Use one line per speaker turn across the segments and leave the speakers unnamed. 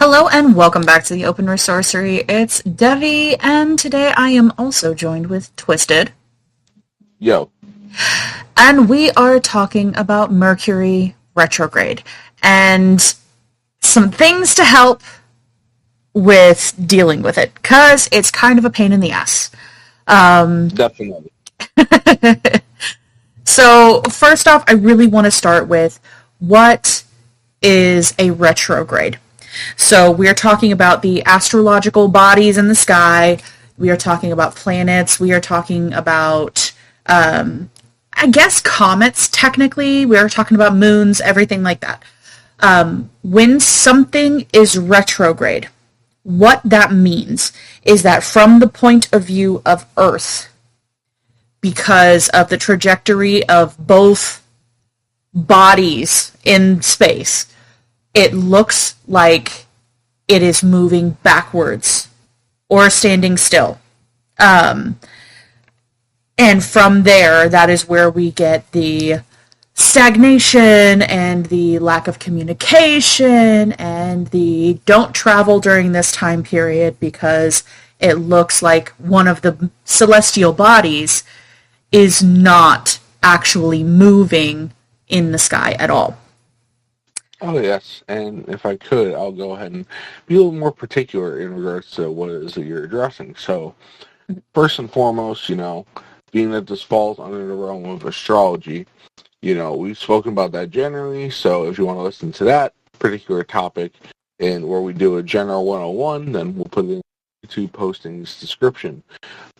Hello and welcome back to the Open Resorcery. It's Devi, and today I am also joined with Twisted.
Yo.
And we are talking about Mercury Retrograde and some things to help with dealing with it, because it's kind of a pain in the ass.
Definitely.
So, first off, I really want to start with what is a retrograde. So we are talking about the astrological bodies in the sky. We are talking about planets. We are talking about, I guess, comets, technically. We are talking about moons, everything like that. When something is retrograde, what that means is that from the point of view of Earth, because of the trajectory of both bodies in space, it looks like it is moving backwards or standing still. And from there, that is where we get the stagnation and the lack of communication and the don't travel during this time period because it looks like one of the celestial bodies is not actually moving in the sky at all.
Oh, yes. And if I could, I'll go ahead and be a little more particular in regards to what it is that you're addressing. So, first and foremost, being that this falls under the realm of astrology, we've spoken about that generally. So, if you want to listen to that particular topic and where we do a general 101, then we'll put it in YouTube postings description.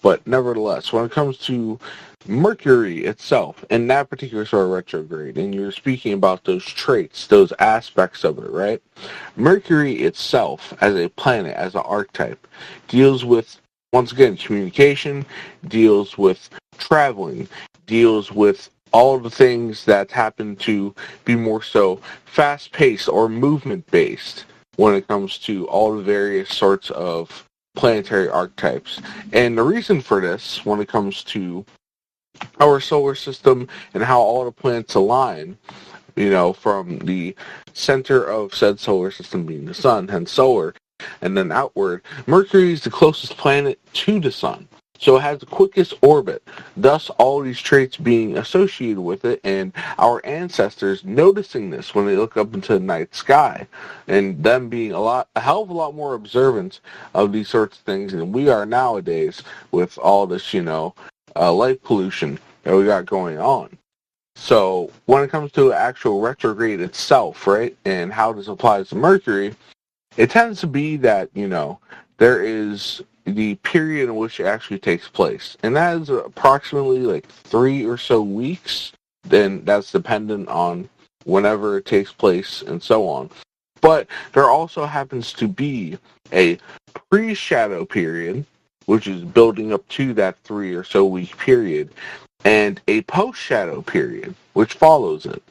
But nevertheless, when it comes to Mercury itself, and that particular sort of retrograde, and you're speaking about those traits, those aspects of it, right? Mercury itself, as a planet, as an archetype, deals with, once again, communication, deals with traveling, deals with all of the things that happen to be more so fast-paced or movement-based when it comes to all the various sorts of planetary archetypes. And the reason for this, when it comes to our solar system and how all the planets align, from the center of said solar system being the sun, hence solar, and then outward, Mercury is the closest planet to the sun. So it has the quickest orbit, thus all these traits being associated with it, and our ancestors noticing this when they look up into the night sky, and them being a hell of a lot more observant of these sorts of things than we are nowadays with all this, light pollution that we got going on. So when it comes to actual retrograde itself, right, and how this applies to Mercury, it tends to be that, there is the period in which it actually takes place. And that is approximately like 3 or so weeks. Then that's dependent on whenever it takes place and so on. But there also happens to be a pre-shadow period, which is building up to that 3 or so week period, and a post-shadow period, which follows it.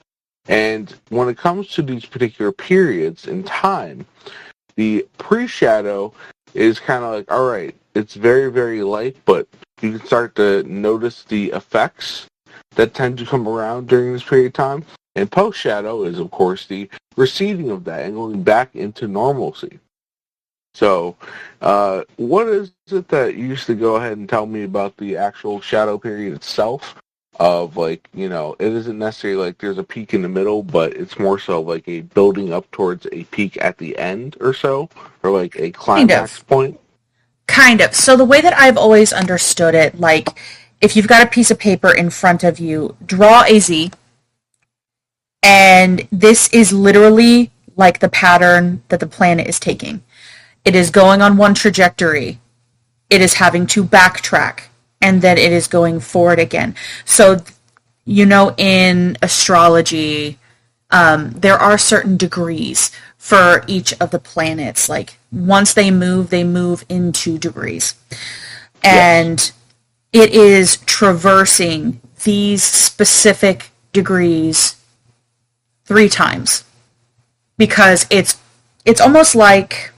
And when it comes to these particular periods in time, the pre-shadow is kind of like, all right, it's very, very light, but you can start to notice the effects that tend to come around during this period of time. And post-shadow is, of course, the receding of that and going back into normalcy. So, what is it that you used to go ahead and tell me about the actual shadow period itself? Of it isn't necessarily like there's a peak in the middle, but it's more so like a building up towards a peak at the end or so, or like a climax point.
Kind of. So the way that I've always understood it, like if you've got a piece of paper in front of you, draw a Z, and this is literally like the pattern that the planet is taking. It is going on one trajectory. It is having to backtrack. And then it is going forward again. So, in astrology, there are certain degrees for each of the planets. Like, once they move into degrees. And it is traversing these specific degrees 3 times. Because it's almost like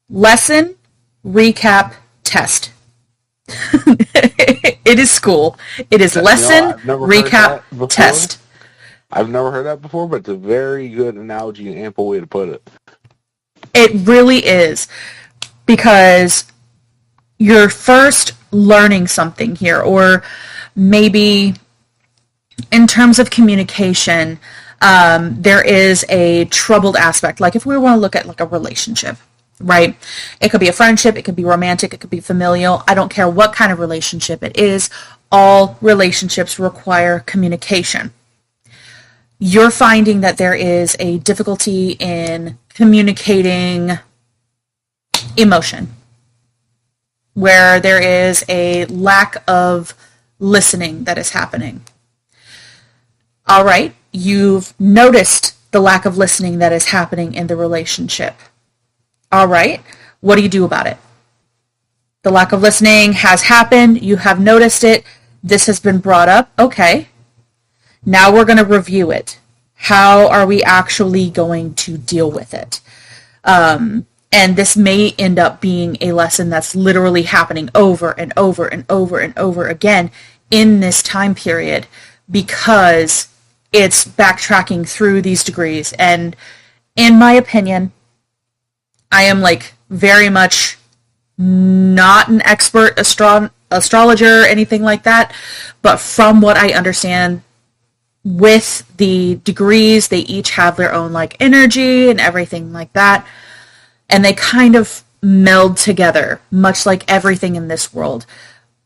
lesson, recap, test. It is school. It is lesson, recap, test.
I've never heard that before, but it's a very good analogy and ample way to put it.
It really is, because you're first learning something here, or maybe in terms of communication, there is a troubled aspect. Like if we want to look at like a relationship, right? It could be a friendship, it could be romantic, it could be familial. I don't care what kind of relationship it is. All relationships require communication. You're finding that there is a difficulty in communicating emotion, where there is a lack of listening that is happening. All right, you've noticed the lack of listening that is happening in the relationship. All right, what do you do about it? The lack of listening has happened. You have noticed it. This has been brought up. Okay, now we're going to review it. How are we actually going to deal with it? And this may end up being a lesson that's literally happening over and over and over and over again in this time period, because it's backtracking through these degrees. And in my opinion, I am like very much not an expert astrologer or anything like that, but from what I understand, with the degrees, they each have their own like energy and everything like that, and they kind of meld together, much like everything in this world.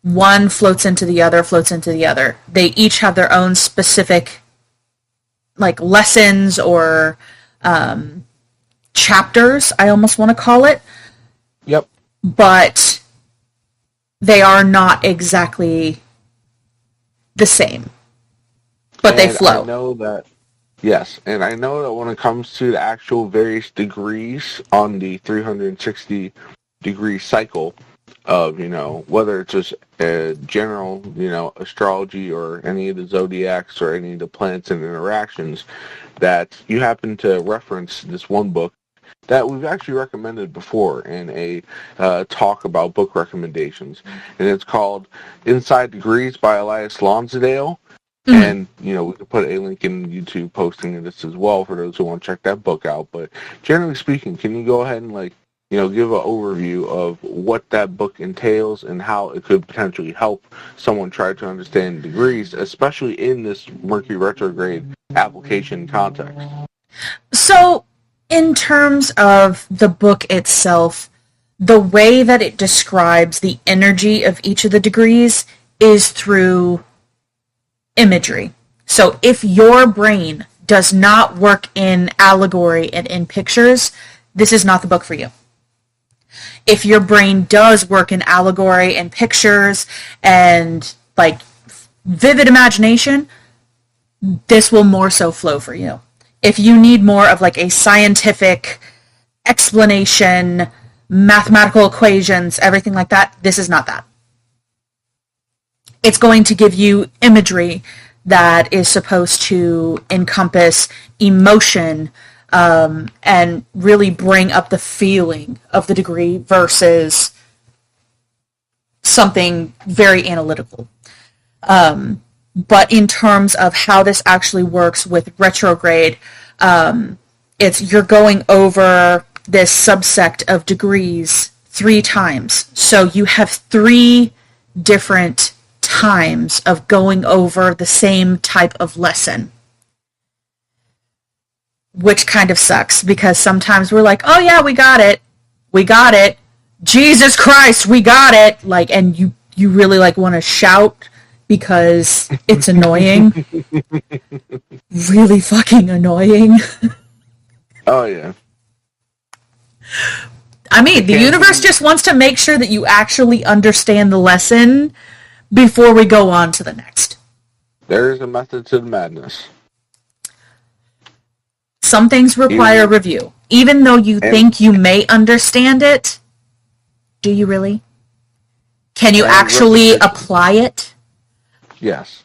One floats into the other, floats into the other. They each have their own specific like lessons or chapters, I almost want to call it.
Yep.
But they are not exactly the same. But they flow.
I know that, yes, and I know that when it comes to the actual various degrees on the 360 degree cycle of, whether it's just a general, astrology or any of the zodiacs or any of the planets and interactions, that you happen to reference this one book that we've actually recommended before in a talk about book recommendations, and it's called Inside Degrees by Elias Lonsdale. Mm-hmm. And, we could put a link in YouTube posting of this as well for those who want to check that book out. But generally speaking, can you go ahead and, give an overview of what that book entails and how it could potentially help someone try to understand degrees, especially in this Mercury retrograde application context?
So, in terms of the book itself, the way that it describes the energy of each of the degrees is through imagery. So if your brain does not work in allegory and in pictures, this is not the book for you. If your brain does work in allegory and pictures and like vivid imagination, this will more so flow for you. If you need more of like a scientific explanation, mathematical equations, everything like that, this is not that. It's going to give you imagery that is supposed to encompass emotion and really bring up the feeling of the degree versus something very analytical. But in terms of how this actually works with retrograde, you're going over this subsect of degrees 3 times. So you have 3 different times of going over the same type of lesson, which kind of sucks, because sometimes we're like, oh yeah, we got it, Jesus Christ, we got it, like, and you really like want to shout because it's annoying. Really fucking annoying.
Oh yeah.
I mean, the universe just wants to make sure that you actually understand the lesson before we go on to the next.
There is a method to the madness.
Some things require review. Even though you think you may understand it, do you really? Can you actually apply it?
Yes.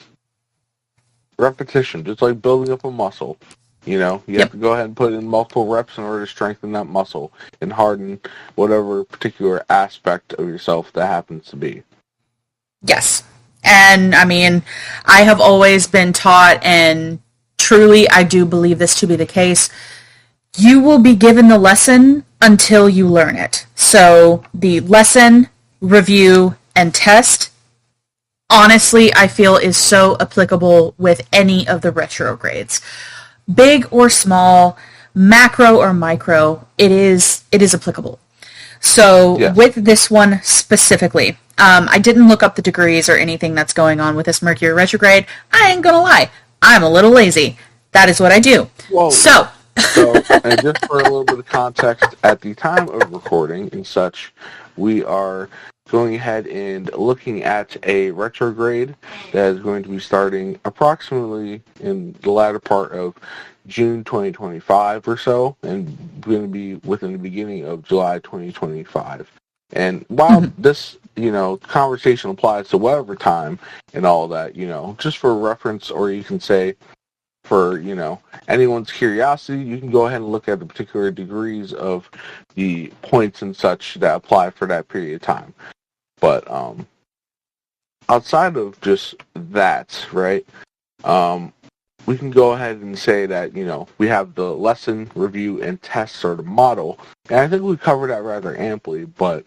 Repetition, just like building up a muscle. You have to go ahead and put in multiple reps in order to strengthen that muscle and harden whatever particular aspect of yourself that happens to be. Yes.
And, I mean, I have always been taught and truly, I do believe this to be the case. You will be given the lesson until you learn it. So the lesson, review, and test, honestly, I feel is so applicable with any of the retrogrades. Big or small, macro or micro, it is applicable. So with this one specifically, I didn't look up the degrees or anything that's going on with this Mercury retrograde. I ain't gonna lie, I'm a little lazy. That is what I do.
Whoa.
So,
and just for a little bit of context, at the time of recording and such, we are going ahead and looking at a retrograde that is going to be starting approximately in the latter part of June 2025 or so, and going to be within the beginning of July 2025. And while this, conversation applies to whatever time and all that, just for reference, or you can say for, anyone's curiosity, you can go ahead and look at the particular degrees of the points and such that apply for that period of time. But outside of just that, right, we can go ahead and say that, we have the lesson, review, and test sort of model. And I think we covered that rather amply, but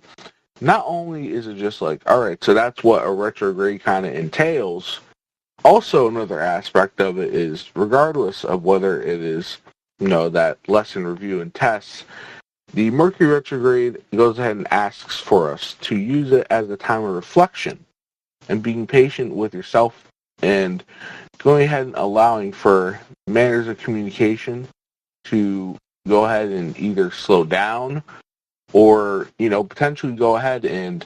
not only is it just like, all right, so that's what a retrograde kind of entails. Also, another aspect of it is, regardless of whether it is, that lesson, review, and tests, the Mercury retrograde goes ahead and asks for us to use it as a time of reflection and being patient with yourself and going ahead and allowing for manners of communication to go ahead and either slow down or, potentially go ahead and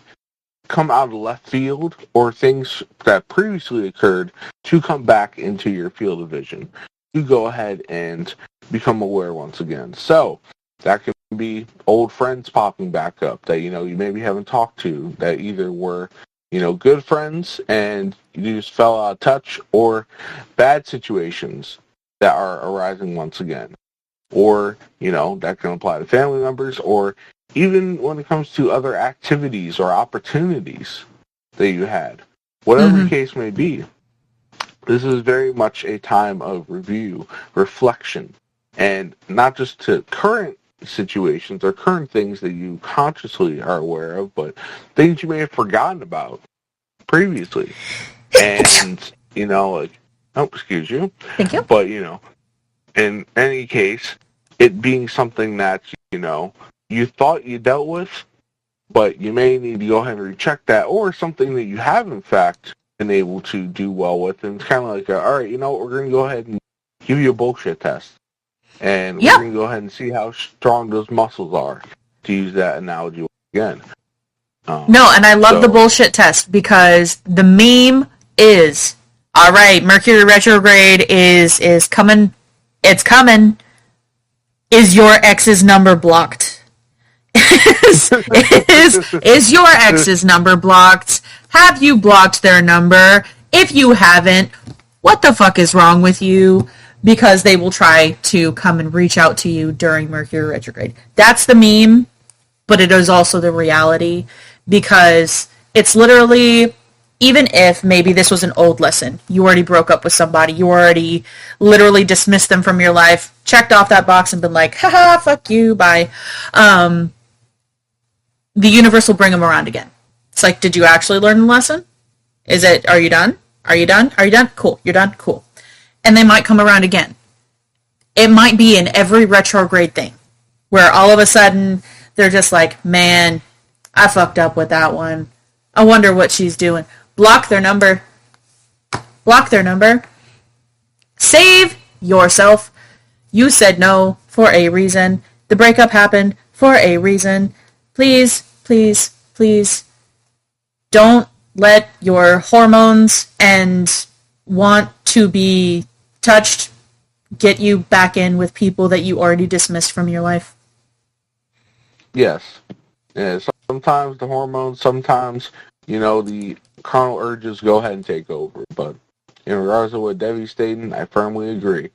come out of left field, or things that previously occurred to come back into your field of vision. You go ahead and become aware once again. So that can be old friends popping back up that, you maybe haven't talked to, that either were, good friends and you just fell out of touch, or bad situations that are arising once again. Or, that can apply to family members, or even when it comes to other activities or opportunities that you had. Whatever the case may be, this is very much a time of review, reflection, and not just to current situations or current things that you consciously are aware of, but things you may have forgotten about previously. And, excuse you.
Thank you.
But, in any case, it being something that, you thought you dealt with, but you may need to go ahead and recheck that, or something that you have, in fact, been able to do well with. And it's kind of like, all right, we're going to go ahead and give you a bullshit test. And we're going to go ahead and see how strong those muscles are, to use that analogy again.
No, and I love the bullshit test, because the meme is, all right, Mercury retrograde is coming. It's coming. Is your ex's number blocked? Is your ex's number blocked? Have you blocked their number? If you haven't, what the fuck is wrong with you? Because they will try to come and reach out to you during Mercury retrograde. That's the meme, but it is also the reality, because it's literally, even if maybe this was an old lesson, you already broke up with somebody, you already literally dismissed them from your life, checked off that box and been like, haha, fuck you, bye. The universe will bring them around again. It's like, did you actually learn the lesson? Are you done? Are you done? Are you done? Cool. You're done? Cool. And they might come around again. It might be in every retrograde thing, where all of a sudden they're just like, man, I fucked up with that one. I wonder what she's doing. Block their number. Block their number. Save yourself. You said no for a reason. The breakup happened for a reason. Please, please, please don't let your hormones and want to be touched get you back in with people that you already dismissed from your life.
Yes. Yeah, sometimes the hormones, sometimes, the carnal urges go ahead and take over. But in regards to what Devi's stating, I firmly agree.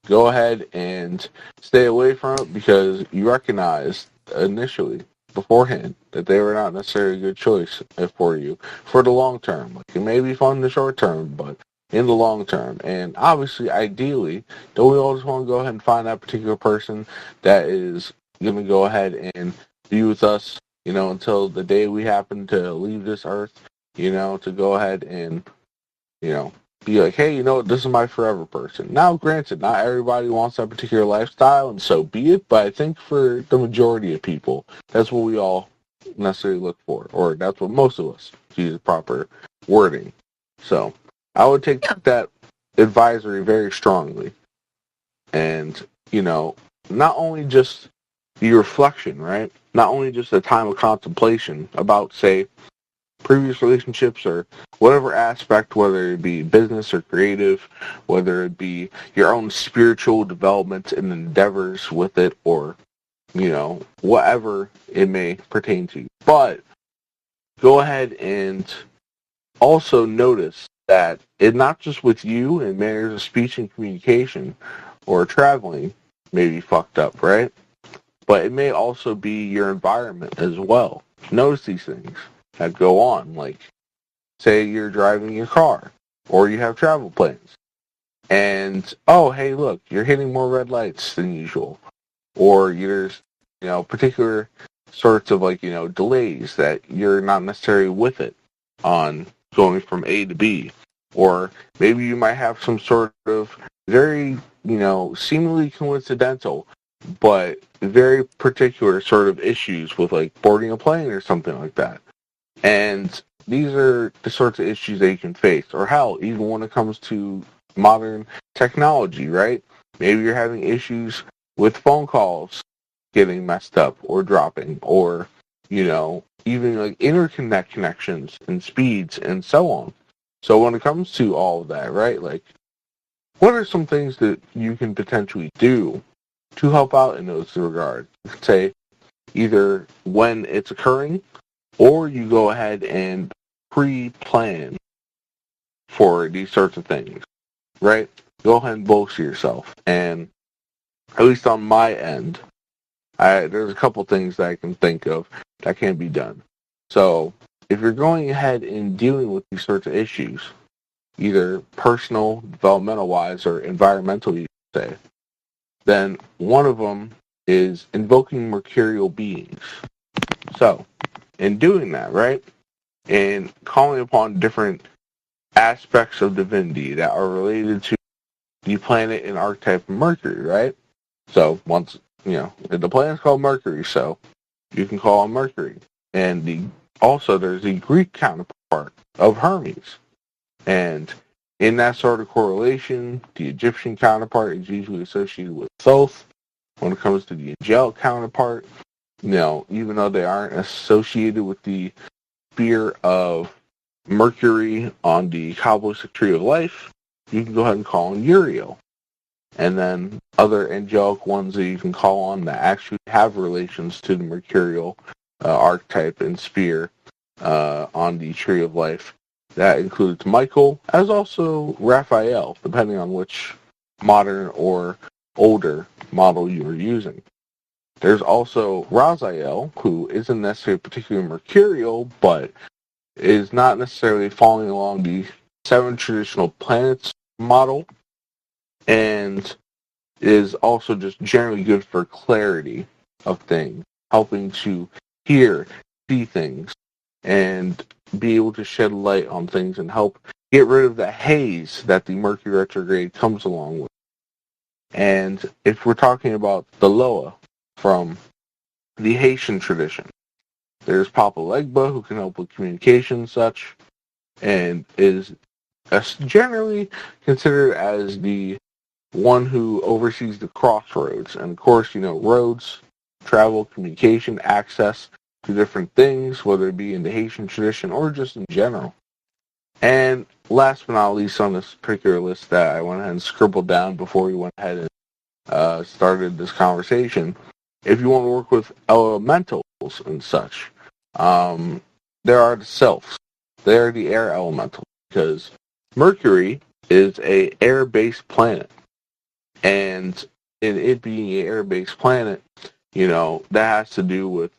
Go ahead and stay away from it, because you recognize initially, beforehand, that they were not necessarily a good choice for you for the long term. Like, it may be fun in the short term, but in the long term. And obviously, ideally, don't we all just want to go ahead and find that particular person that is going to go ahead and be with us, until the day we happen to leave this earth, to go ahead and, be like, hey, this is my forever person. Now, granted, not everybody wants that particular lifestyle, and so be it, but I think for the majority of people, that's what we all necessarily look for, or that's what most of us use proper wording. So, I would take that advisory very strongly. And, not only just the reflection, right? Not only just a time of contemplation about, say, previous relationships or whatever aspect, whether it be business or creative, whether it be your own spiritual development and endeavors with it, or, whatever it may pertain to. But go ahead and also notice that it's not just with you in matters of speech and communication or traveling may be fucked up, right? But it may also be your environment as well. Notice these things that go on, like, say you're driving your car, or you have travel plans, and, oh, hey, look, you're hitting more red lights than usual, or there's, particular sorts of, delays that you're not necessarily with it on going from A to B, or maybe you might have some sort of very, seemingly coincidental, but very particular sort of issues with, boarding a plane or something like that. And these are the sorts of issues that you can face. Or hell, even when it comes to modern technology, right? Maybe you're having issues with phone calls getting messed up or dropping, or, even interconnect connections and speeds and so on. So when it comes to all of that, right, what are some things that you can potentially do to help out in those regards? Say, either when it's occurring, or you go ahead and pre-plan for these sorts of things, right? Go ahead and bolster yourself. And at least on my end, there's a couple things that I can think of that can be done. So if you're going ahead and dealing with these sorts of issues, either personal, developmental-wise, or environmental, you could say, then one of them is invoking mercurial beings. So, in doing that, right, and calling upon different aspects of divinity that are related to the planet and archetype of Mercury, right? So, once, the planet's called Mercury, so you can call on Mercury. And also there's the Greek counterpart of Hermes. And in that sort of correlation, the Egyptian counterpart is usually associated with Thoth. When it comes to the angelic counterpart, even though they aren't associated with the sphere of Mercury on the Kabbalistic tree of life, you can go ahead and call on Uriel. And then other angelic ones that you can call on that actually have relations to the mercurial archetype and sphere on the tree of life. That includes Michael, as also Raphael, depending on which modern or older model you are using. There's also Raziel, who isn't necessarily particularly mercurial, but is not necessarily falling along the 7 traditional planets model, and is also just generally good for clarity of things, helping to hear, see things, and be able to shed light on things and help get rid of the haze that the Mercury retrograde comes along with. And if we're talking about the Loa from the Haitian tradition, there's Papa Legba, who can help with communication and such, and is generally considered as the one who oversees the crossroads. And of course, roads, travel, communication, access to different things, whether it be in the Haitian tradition or just in general. And last but not least on this particular list that I went ahead and scribbled down before we went ahead and started this conversation, if you want to work with elementals and such, there are the Sylphs. They are the air elemental, because Mercury is a air-based planet. And in it being an air-based planet, that has to do with,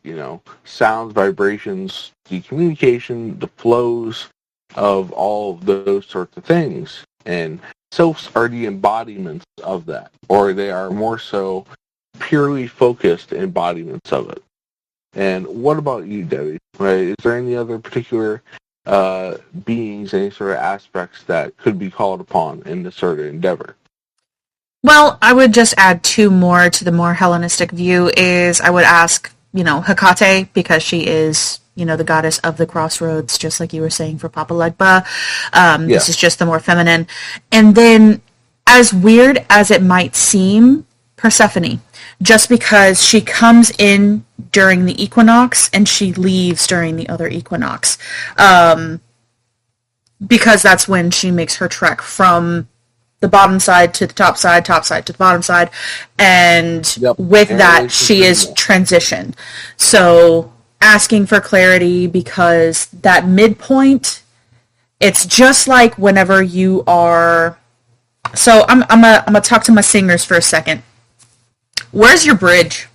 sounds, vibrations, the communication, the flows of all of those sorts of things. And sylphs are the embodiments of that, or they are more so purely focused embodiments of it. And what about you, Debbie? Right? Is there any other particular beings, any sort of aspects that could be called upon in this sort of endeavor?
Well, I would just add two more to the more Hellenistic view is I would ask, Hecate, because she is, the goddess of the crossroads, just like you were saying for Papa Legba. This is just the more feminine. And then, as weird as it might seem, Persephone, just because she comes in during the equinox and she leaves during the other equinox. Because that's when she makes her trek from the bottom side to the top side to the bottom side, and with that she is transitioned. So asking for clarity, because that midpoint, it's just like whenever you are, so I'm gonna talk to my singers for a second. Where's your bridge?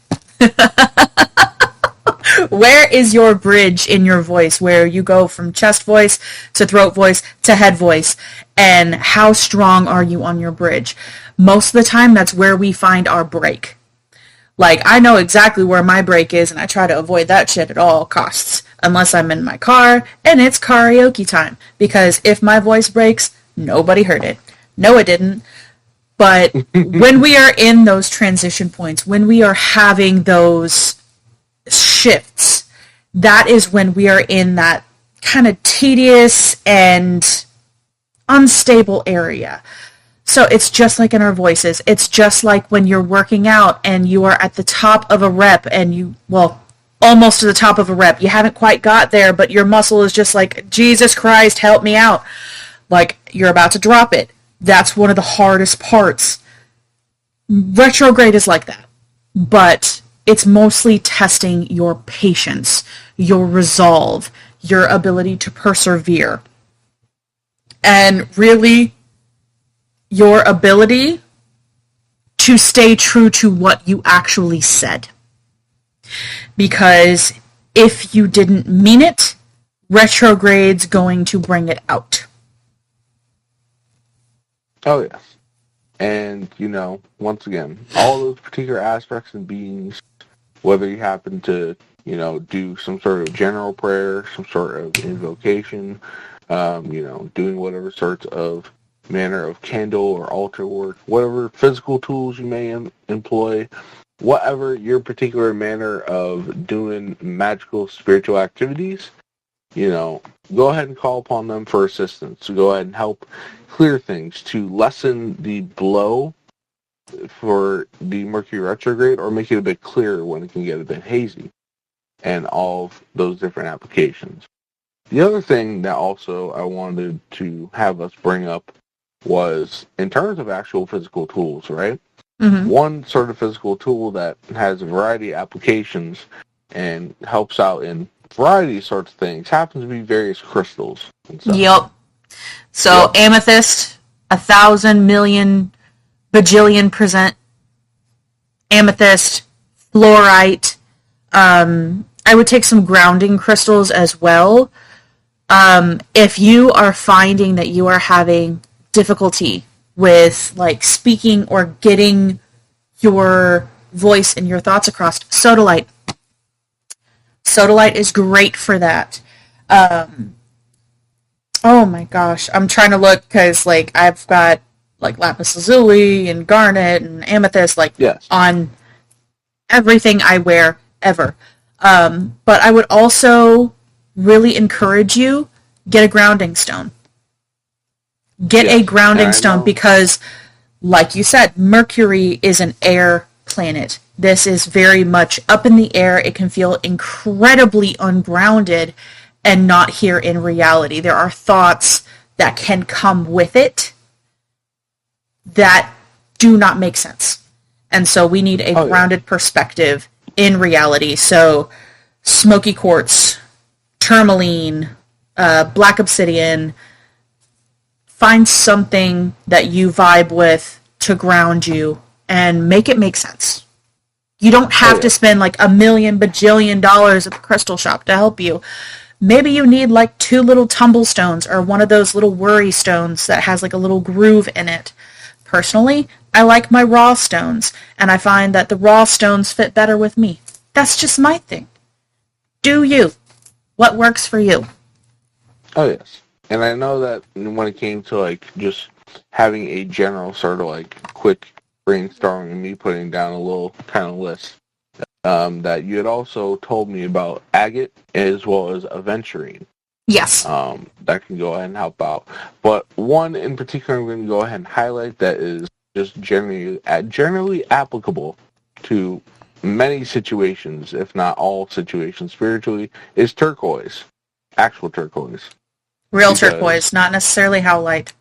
Where is your bridge in your voice, where you go from chest voice to throat voice to head voice, and how strong are you on your bridge? Most of the time, that's where we find our break. Like, I know exactly where my break is, and I try to avoid that shit at all costs, unless I'm in my car, and it's karaoke time, because if my voice breaks, nobody heard it. No, it didn't. But when we are in those transition points, when we are having those shifts, that is when we are in that kind of tedious and unstable area. So it's just like in our voices. It's just like when you're working out and you are at the top of a rep and almost to the top of a rep. You haven't quite got there, but your muscle is just like, Jesus Christ, help me out. Like, you're about to drop it. That's one of the hardest parts. Retrograde is like that. But it's mostly testing your patience, your resolve, your ability to persevere. And really, your ability to stay true to what you actually said. Because if you didn't mean it, retrograde's going to bring it out.
Oh, yeah. And, once again, all those particular aspects and beings, whether you happen to, do some sort of general prayer, some sort of invocation, doing whatever sorts of manner of candle or altar work, whatever physical tools you may employ, whatever your particular manner of doing magical spiritual activities, go ahead and call upon them for assistance. So go ahead and help clear things to lessen the blow for the Mercury retrograde, or make it a bit clearer when it can get a bit hazy, and all of those different applications. The other thing that also I wanted to have us bring up was in terms of actual physical tools, right? Mm-hmm. One sort of physical tool that has a variety of applications and helps out in variety of sorts of things happens to be various crystals.
Yep. So amethyst, 1,000 million bajillion percent amethyst, fluorite. I would take some grounding crystals as well. If you are finding that you are having difficulty with speaking or getting your voice and your thoughts across, sodalite. Sodalite is great for that. Oh my gosh, I'm trying to look because I've got lapis lazuli and garnet and amethyst on everything I wear ever. But I would also really encourage you, get a grounding stone. Get a grounding stone because, like you said, Mercury is an air planet. This is very much up in the air. It can feel incredibly ungrounded and not here in reality. There are thoughts that can come with it that do not make sense. And so we need a grounded perspective in reality. So smoky quartz, tourmaline, black obsidian, find something that you vibe with to ground you and make it make sense. You don't have to spend $1 million bajillion at the crystal shop to help you. Maybe you need like 2 little tumble stones or one of those little worry stones that has like a little groove in it. Personally, I like my raw stones, and I find that the raw stones fit better with me. That's just my thing. Do you? What works for you?
Oh, yes. And I know that when it came to, like, just having a general sort of, like, quick brainstorming and me putting down a little kind of list, that you had also told me about agate as well as aventurine.
Yes.
That can go ahead and help out. But one in particular I'm going to go ahead and highlight that is just generally applicable to many situations, if not all situations spiritually, is turquoise. Actual turquoise.
Real turquoise, not necessarily howlite.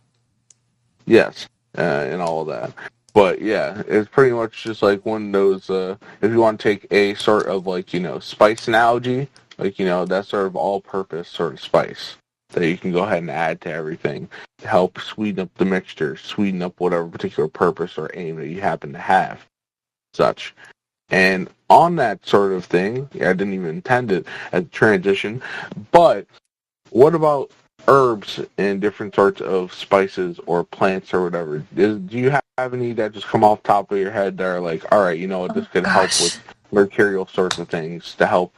Yes, and all of that. But yeah, it's pretty much just like one of those, if you want to take a sort of like, spice analogy, like, that sort of all-purpose sort of spice that you can go ahead and add to everything to help sweeten up the mixture, sweeten up whatever particular purpose or aim that you happen to have, such. And on that sort of thing, I didn't even intend it as a transition, but what about herbs and different sorts of spices or plants or whatever? Do you have any that just come off the top of your head that are like, all right, this could help with mercurial sorts of things to help,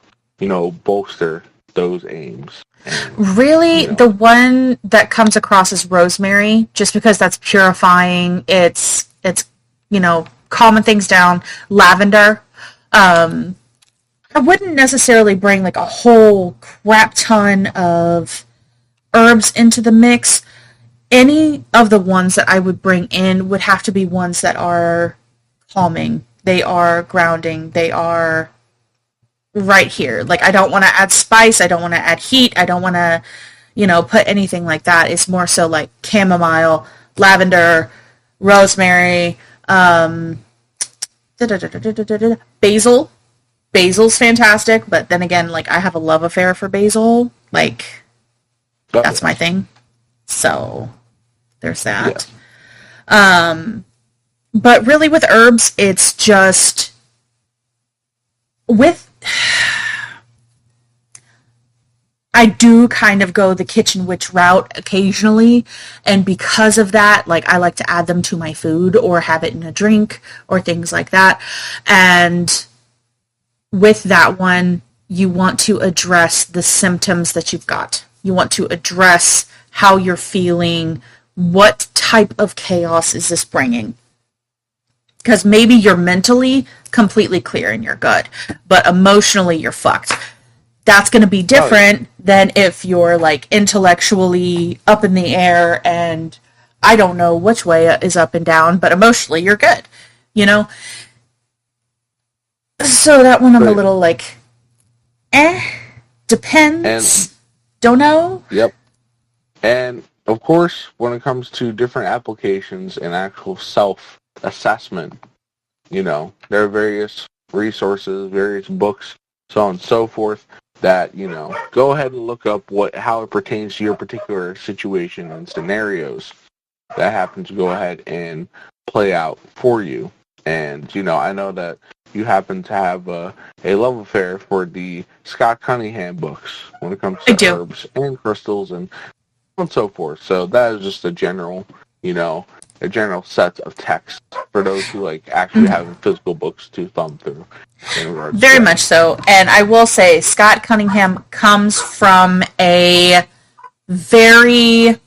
bolster those aims? And,
really, the one that comes across is rosemary, just because that's purifying. It's calming things down. Lavender. I wouldn't necessarily bring like a whole crap ton of herbs into the mix. Any of the ones that I would bring in would have to be ones that are calming. They are grounding. They are right here. Like, I don't want to add spice. I don't want to add heat. I don't want to, put anything like that. It's more so like chamomile, lavender, rosemary, basil. Basil's fantastic, but then again, like, I have a love affair for basil. Like, that's my thing. So, there's that. Yeah. But really with herbs, it's just I do kind of go the kitchen witch route occasionally, and because of that, like, I like to add them to my food or have it in a drink or things like that. And with that one, you want to address the symptoms that you've got. You want to address how you're feeling, what type of chaos is this bringing. Because maybe you're mentally completely clear and you're good, but emotionally you're fucked. That's going to be different than if you're like intellectually up in the air and I don't know which way is up and down, but emotionally you're good, So that one I'm a little like, depends,
and,
don't know.
Yep. And of course, when it comes to different applications and actual self-assessment, there are various resources, various books, so on and so forth, that, go ahead and look up how it pertains to your particular situation and scenarios that happen to go ahead and play out for you. And, I know that you happen to have a love affair for the Scott Cunningham books when it comes to herbs and crystals and so forth. So that is just a general set of text for those who like actually have physical books to thumb through.
Very much so. And I will say Scott Cunningham comes from a very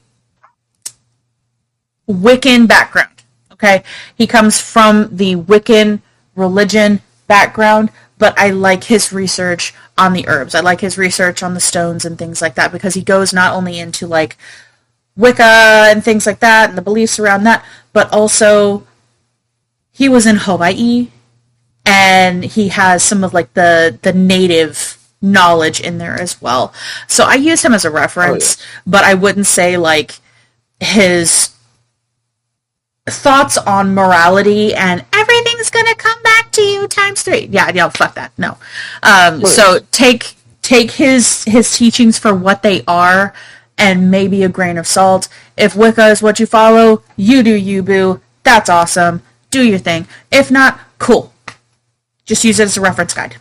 Wiccan background. Okay? He comes from the Wiccan religion background, but I like his research on the herbs. I like his research on the stones and things like that because he goes not only into like Wicca and things like that and the beliefs around that, but also he was in Hawaii and he has some of like the native knowledge in there as well. So I use him as a reference, but I wouldn't say like his thoughts on morality and everything's gonna come back to you times 3. Yeah, fuck that. No. So take his teachings for what they are and maybe a grain of salt. If Wicca is what you follow, you do you, boo. That's awesome. Do your thing. If not, cool. Just use it as a reference guide.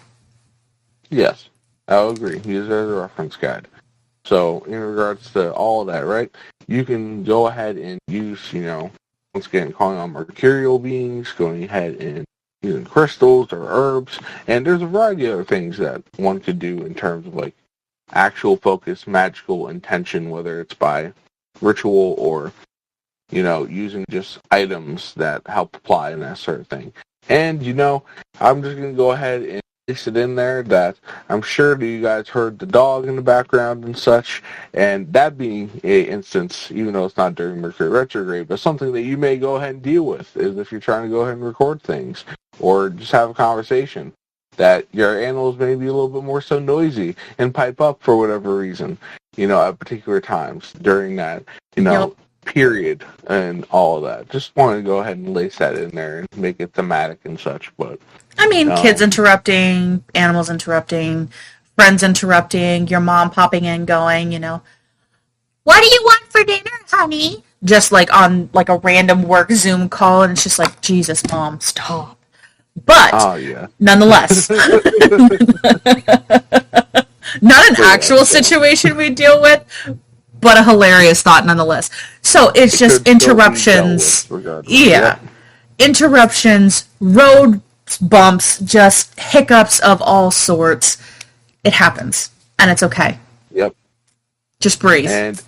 Yes, I'll agree. Use it as a reference guide. So in regards to all that, right, you can go ahead and use, once again, calling on mercurial beings, going ahead and using crystals or herbs, and there's a variety of other things that one could do in terms of like actual focus, magical intention, whether it's by ritual or, using just items that help apply and that sort of thing. And, I'm just going to go ahead and place it in there that I'm sure that you guys heard the dog in the background and such, and that being a instance, even though it's not during Mercury retrograde, but something that you may go ahead and deal with is if you're trying to go ahead and record things or just have a conversation, that your animals may be a little bit more so noisy and pipe up for whatever reason, at particular times during that,
Yep.
period and all of that. Just want to go ahead and lace that in there and make it thematic and such. But
I mean, kids interrupting, animals interrupting, friends interrupting, your mom popping in going, what do you want for dinner, honey? Just like on like a random work Zoom call, and it's just like, Jesus, Mom, stop. But nonetheless, not an actual situation we deal with, but a hilarious thought nonetheless. So it's just interruptions. Yeah. Interruptions, road bumps, just hiccups of all sorts. It happens. And it's okay.
Yep.
Just breathe.
And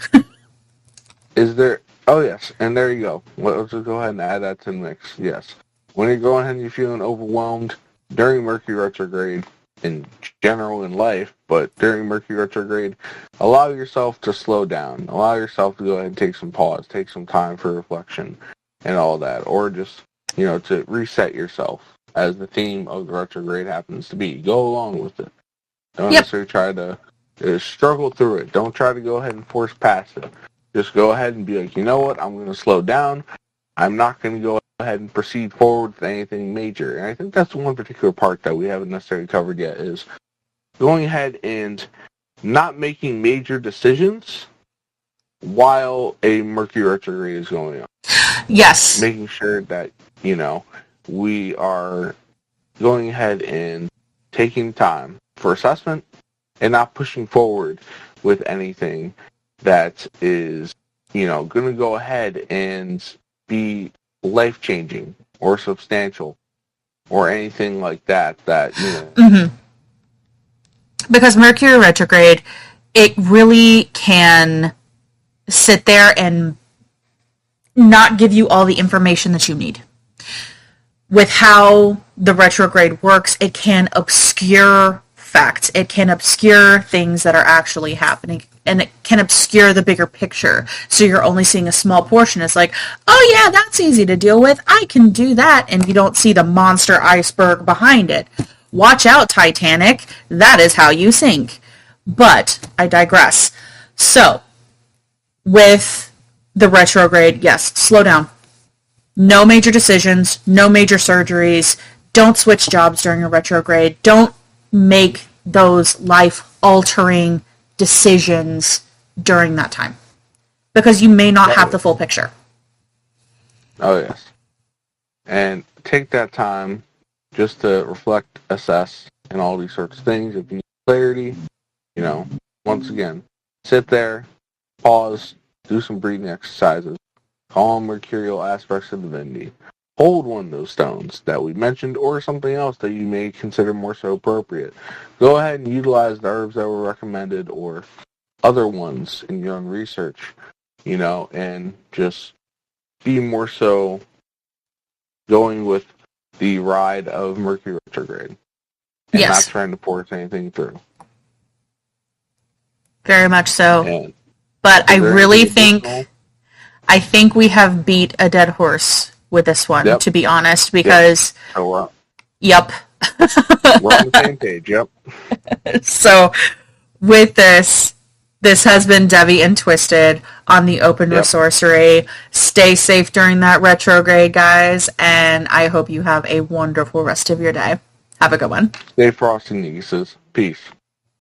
is there... Oh, yes. And there you go. Let's just go ahead and add that to the mix. Yes. When you're going ahead and you're feeling overwhelmed during Mercury retrograde, in general in life, but during Mercury retrograde, allow yourself to slow down. Allow yourself to go ahead and take some pause, take some time for reflection and all that. Or just, to reset yourself, as the theme of the retrograde happens to be. Go along with it. Don't necessarily try to struggle through it. Don't try to go ahead and force past it. Just go ahead and be like, you know what, I'm going to slow down. I'm not going to go ahead and proceed forward with anything major. And I think that's one particular part that we haven't necessarily covered yet, is going ahead and not making major decisions while a Mercury retrograde is going on.
Yes.
Making sure that, we are going ahead and taking time for assessment and not pushing forward with anything that is, going to go ahead and be life-changing or substantial or anything like that,
Mm-hmm. Because Mercury retrograde, it really can sit there and not give you all the information that you need. With how the retrograde works, it can obscure facts. It can obscure things that are actually happening, and it can obscure the bigger picture. So you're only seeing a small portion. It's like, oh yeah, that's easy to deal with. I can do that. And you don't see the monster iceberg behind it. Watch out, Titanic. That is how you sink. But I digress. So, with the retrograde, yes, slow down. No major decisions, no major surgeries. Don't switch jobs during a retrograde. Don't make those life-altering decisions during that time. Because you may not have the full picture.
Oh, yes. And take that time just to reflect, assess, and all these sorts of things. If you need clarity, once again, sit there, pause, do some breathing exercises, calm mercurial aspects of divinity. Hold one of those stones that we mentioned or something else that you may consider more so appropriate. Go ahead and utilize the herbs that were recommended or other ones in your own research, and just be more so going with the ride of Mercury retrograde and not trying to force anything through.
Very much so. But I really think we have beat a dead horse with this one, to be honest, because... Yep.
We're on the same page, yep.
So, with this has been Devi and Twisted on the Open Resorcery. Stay safe during that retrograde, guys, and I hope you have a wonderful rest of your day. Have a good one.
Stay frosty, nieces. Peace.